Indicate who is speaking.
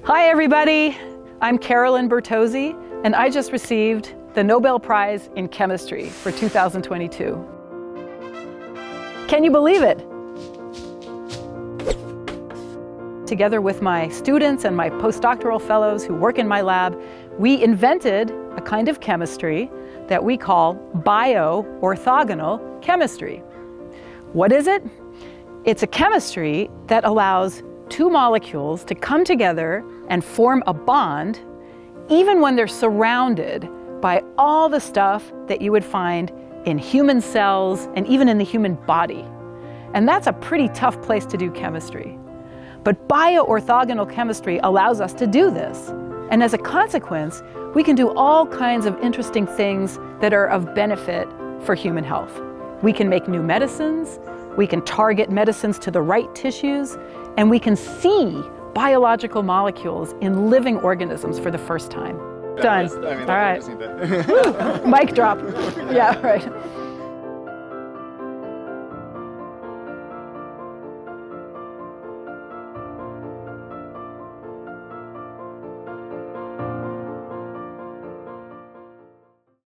Speaker 1: Hi everybody, I'm Carolyn Bertozzi, and I just received the Nobel Prize in Chemistry for 2022. Can you believe it? Together with my students and my postdoctoral fellows who work in my lab, we invented a kind of chemistry that we call bioorthogonal chemistry. What is it? It's a chemistry that allows two molecules to come together and form a bond even when they're surrounded by all the stuff that you would find in human cells and even in the human body. And that's a pretty tough place to do chemistry. But bioorthogonal chemistry allows us to do this. And as a consequence, we can do all kinds of interesting things that are of benefit for human health. We can make new medicines, we can target medicines to the right tissues, and we can see biological molecules in living organisms for the first time. Done. All right. Mic drop. Yeah, right.